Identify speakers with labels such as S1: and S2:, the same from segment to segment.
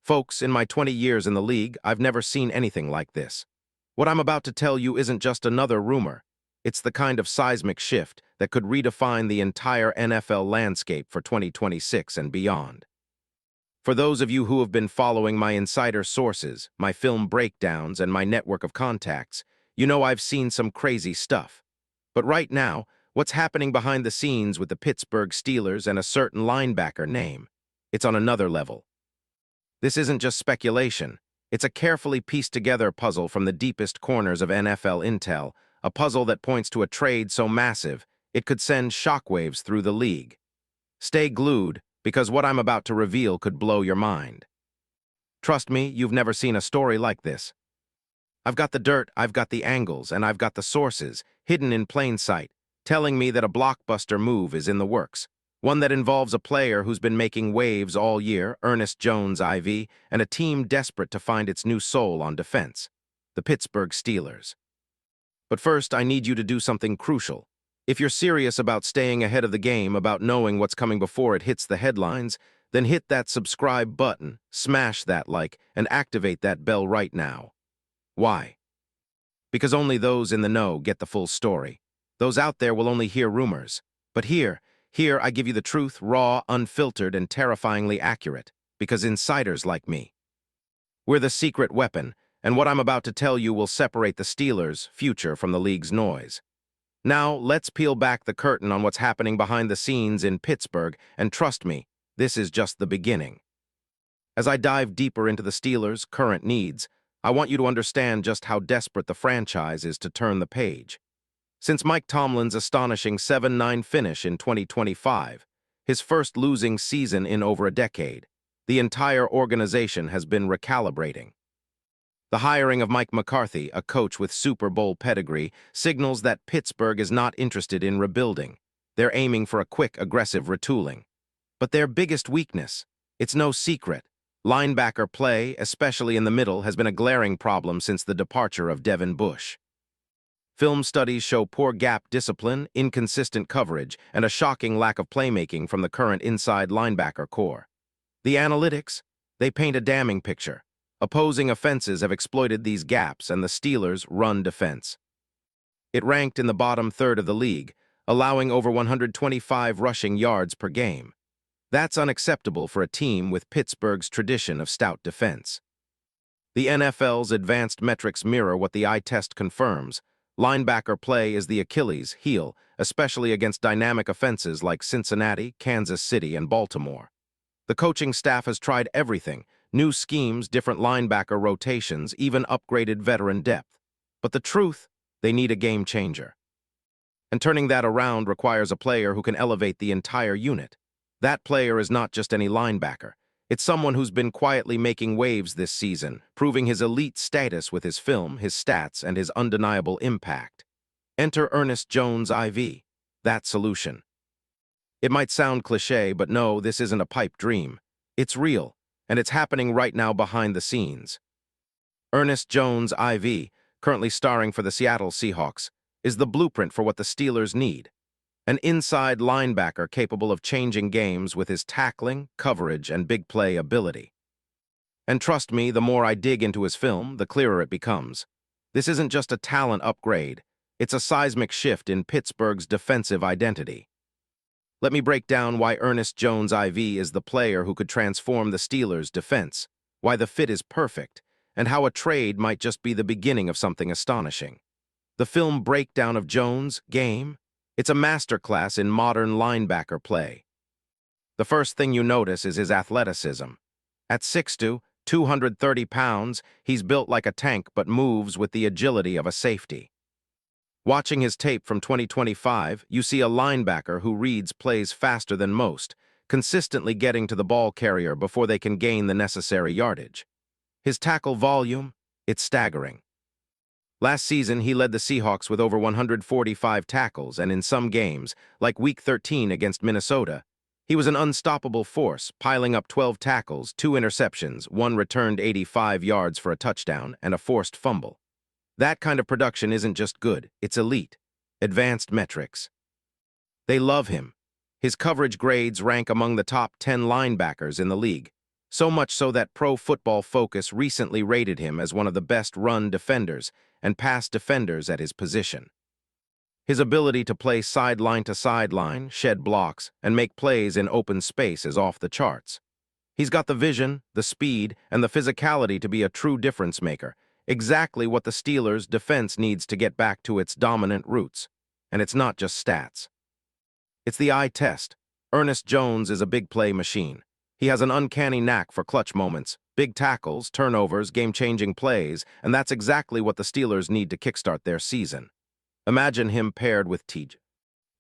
S1: Folks, in my 20 years in the league, I've never seen anything like this. What I'm about to tell you isn't just another rumor. It's the kind of seismic shift that could redefine the entire NFL landscape for 2026 and beyond. For those of you who have been following my insider sources, my film breakdowns, and my network of contacts, you know I've seen some crazy stuff. But right now, what's happening behind the scenes with the Pittsburgh Steelers and a certain linebacker name, it's on another level. This isn't just speculation. It's a carefully pieced-together puzzle from the deepest corners of NFL intel, a puzzle that points to a trade so massive it could send shockwaves through the league. Stay glued, because what I'm about to reveal could blow your mind. Trust me, you've never seen a story like this. I've got the dirt, I've got the angles, and I've got the sources, hidden in plain sight, telling me that a blockbuster move is in the works. One that involves a player who's been making waves all year, Ernest Jones, IV, and a team desperate to find its new soul on defense, the Pittsburgh Steelers. But first, I need you to do something crucial. If you're serious about staying ahead of the game, about knowing what's coming before it hits the headlines, then hit that subscribe button, smash that like, and activate that bell right now. Why? Because only those in the know get the full story. Those out there will only hear rumors. But here I give you the truth, raw, unfiltered, and terrifyingly accurate, because insiders like me. We're the secret weapon, and what I'm about to tell you will separate the Steelers' future from the league's noise. Now, let's peel back the curtain on what's happening behind the scenes in Pittsburgh, and trust me, this is just the beginning. As I dive deeper into the Steelers' current needs, I want you to understand just how desperate the franchise is to turn the page. Since Mike Tomlin's astonishing 7-9 finish in 2025, his first losing season in over a decade, the entire organization has been recalibrating. The hiring of Mike McCarthy, a coach with Super Bowl pedigree, signals that Pittsburgh is not interested in rebuilding. They're aiming for a quick, aggressive retooling. But their biggest weakness, it's no secret, linebacker play, especially in the middle, has been a glaring problem since the departure of Devin Bush. Film studies show poor gap discipline, inconsistent coverage, and a shocking lack of playmaking from the current inside linebacker core. The analytics, they paint a damning picture. Opposing offenses have exploited these gaps and the Steelers' run defense. It ranked in the bottom third of the league, allowing over 125 rushing yards per game. That's unacceptable for a team with Pittsburgh's tradition of stout defense. The NFL's advanced metrics mirror what the eye test confirms. Linebacker play is the Achilles heel, especially against dynamic offenses like Cincinnati, Kansas City, and Baltimore. The coaching staff has tried everything, new schemes, different linebacker rotations, even upgraded veteran depth. But the truth, they need a game changer. And turning that around requires a player who can elevate the entire unit. That player is not just any linebacker. It's someone who's been quietly making waves this season, proving his elite status with his film, his stats, and his undeniable impact. Enter Ernest Jones, IV. That solution. It might sound cliché, but no, this isn't a pipe dream. It's real, and it's happening right now behind the scenes. Ernest Jones, IV, currently starring for the Seattle Seahawks, is the blueprint for what the Steelers need. An inside linebacker capable of changing games with his tackling, coverage, and big play ability. And trust me, the more I dig into his film, the clearer it becomes. This isn't just a talent upgrade. It's a seismic shift in Pittsburgh's defensive identity. Let me break down why Ernest Jones, IV, is the player who could transform the Steelers' defense, why the fit is perfect, and how a trade might just be the beginning of something astonishing. The film breakdown of Jones' game? It's a masterclass in modern linebacker play. The first thing you notice is his athleticism. At 6'2", 230 pounds, he's built like a tank but moves with the agility of a safety. Watching his tape from 2025, you see a linebacker who reads plays faster than most, consistently getting to the ball carrier before they can gain the necessary yardage. His tackle volume, it's staggering. Last season, he led the Seahawks with over 145 tackles, and in some games, like Week 13 against Minnesota, he was an unstoppable force, piling up 12 tackles, 2 interceptions, 1 returned 85 yards for a touchdown, and a forced fumble. That kind of production isn't just good, it's elite. Advanced metrics. They love him. His coverage grades rank among the top 10 linebackers in the league. So much so that Pro Football Focus recently rated him as one of the best run defenders and pass defenders at his position. His ability to play sideline to sideline, shed blocks, and make plays in open space is off the charts. He's got the vision, the speed, and the physicality to be a true difference maker, exactly what the Steelers' defense needs to get back to its dominant roots. And it's not just stats. It's the eye test. Ernest Jones is a big play machine. He has an uncanny knack for clutch moments, big tackles, turnovers, game-changing plays, and that's exactly what the Steelers need to kickstart their season. Imagine him paired with T.J.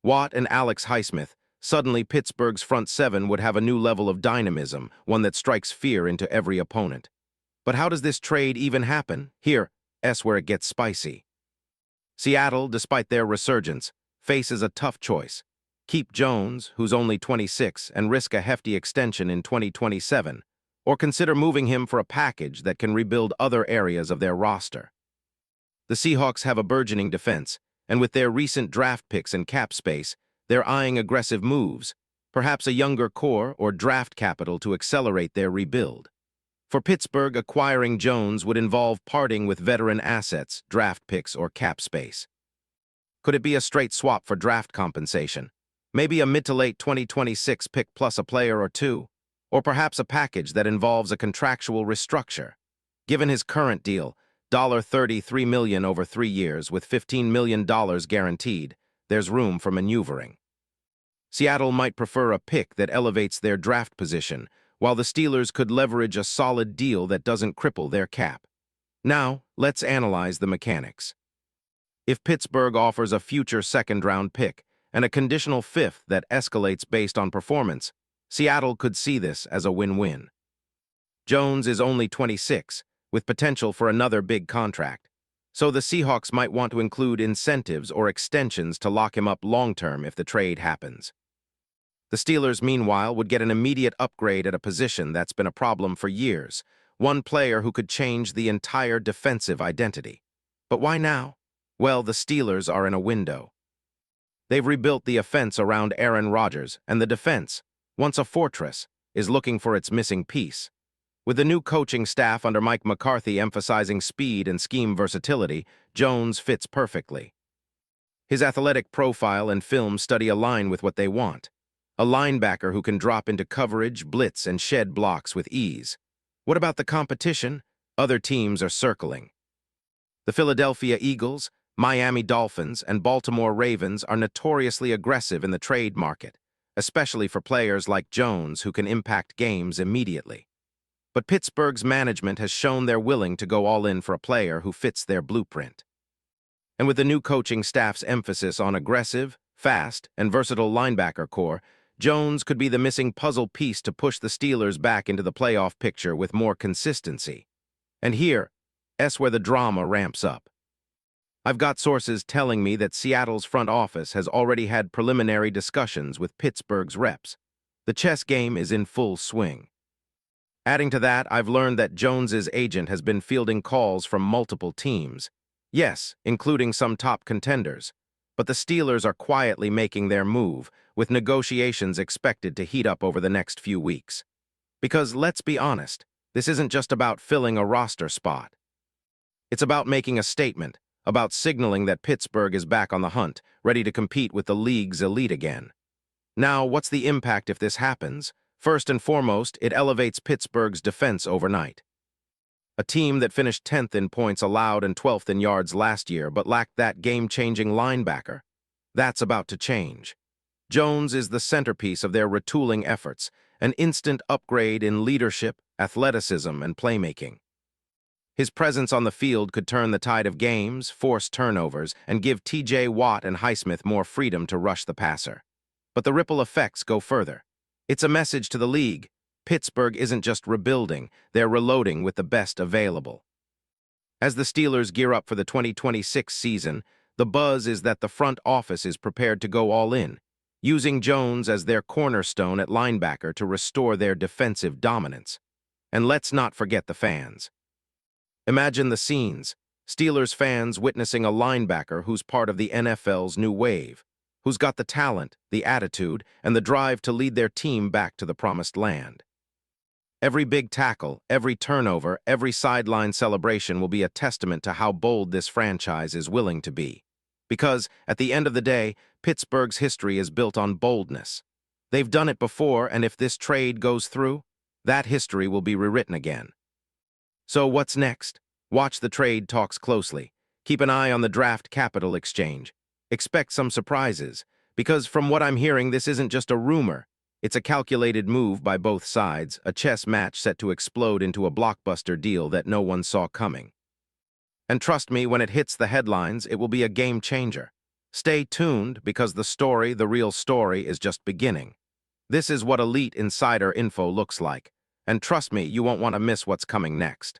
S1: Watt and Alex Highsmith. Suddenly, Pittsburgh's front seven would have a new level of dynamism, one that strikes fear into every opponent. But how does this trade even happen? Here's where it gets spicy. Seattle, despite their resurgence, faces a tough choice. Keep Jones, who's only 26, and risk a hefty extension in 2027, or consider moving him for a package that can rebuild other areas of their roster. The Seahawks have a burgeoning defense, and with their recent draft picks and cap space, they're eyeing aggressive moves, perhaps a younger core or draft capital to accelerate their rebuild. For Pittsburgh, acquiring Jones would involve parting with veteran assets, draft picks, or cap space. Could it be a straight swap for draft compensation? Maybe a mid to late 2026 pick plus a player or two? Or perhaps a package that involves a contractual restructure? Given his current deal, $33 million over 3 years with $15 million guaranteed, there's room for maneuvering. Seattle might prefer a pick that elevates their draft position, while the Steelers could leverage a solid deal that doesn't cripple their cap. Now, let's analyze the mechanics. If Pittsburgh offers a future second-round pick and a conditional fifth that escalates based on performance, Seattle could see this as a win-win. Jones is only 26, with potential for another big contract, so the Seahawks might want to include incentives or extensions to lock him up long-term if the trade happens. The Steelers, meanwhile, would get an immediate upgrade at a position that's been a problem for years, one player who could change the entire defensive identity. But why now? Well, the Steelers are in a window. They've rebuilt the offense around Aaron Rodgers, and the defense, once a fortress, is looking for its missing piece. With the new coaching staff under Mike McCarthy emphasizing speed and scheme versatility, Jones fits perfectly. His athletic profile and film study align with what they want. A linebacker who can drop into coverage, blitz, and shed blocks with ease. What about the competition? Other teams are circling. The Philadelphia Eagles, Miami Dolphins, and Baltimore Ravens are notoriously aggressive in the trade market, especially for players like Jones who can impact games immediately. But Pittsburgh's management has shown they're willing to go all in for a player who fits their blueprint. And with the new coaching staff's emphasis on aggressive, fast, and versatile linebacker core, Jones could be the missing puzzle piece to push the Steelers back into the playoff picture with more consistency. And here's where the drama ramps up. I've got sources telling me that Seattle's front office has already had preliminary discussions with Pittsburgh's reps. The chess game is in full swing. Adding to that, I've learned that Jones's agent has been fielding calls from multiple teams. Yes, including some top contenders. But the Steelers are quietly making their move, with negotiations expected to heat up over the next few weeks. Because, let's be honest, this isn't just about filling a roster spot. It's about making a statement, about signaling that Pittsburgh is back on the hunt, ready to compete with the league's elite again. Now, what's the impact if this happens? First and foremost, it elevates Pittsburgh's defense overnight. A team that finished 10th in points allowed and 12th in yards last year but lacked that game-changing linebacker. That's about to change. Jones is the centerpiece of their retooling efforts, an instant upgrade in leadership, athleticism, and playmaking. His presence on the field could turn the tide of games, force turnovers, and give T.J. Watt and Highsmith more freedom to rush the passer. But the ripple effects go further. It's a message to the league. Pittsburgh isn't just rebuilding, they're reloading with the best available. As the Steelers gear up for the 2026 season, the buzz is that the front office is prepared to go all in, using Jones as their cornerstone at linebacker to restore their defensive dominance. And let's not forget the fans. Imagine the scenes. Steelers fans witnessing a linebacker who's part of the NFL's new wave, who's got the talent, the attitude, and the drive to lead their team back to the promised land. Every big tackle, every turnover, every sideline celebration will be a testament to how bold this franchise is willing to be. Because, at the end of the day, Pittsburgh's history is built on boldness. They've done it before, and if this trade goes through, that history will be rewritten again. So what's next? Watch the trade talks closely. Keep an eye on the draft capital exchange. Expect some surprises, because from what I'm hearing, this isn't just a rumor. It's a calculated move by both sides, a chess match set to explode into a blockbuster deal that no one saw coming. And trust me, when it hits the headlines, it will be a game changer. Stay tuned, because the real story, is just beginning. This is what elite insider info looks like. And trust me, you won't want to miss what's coming next.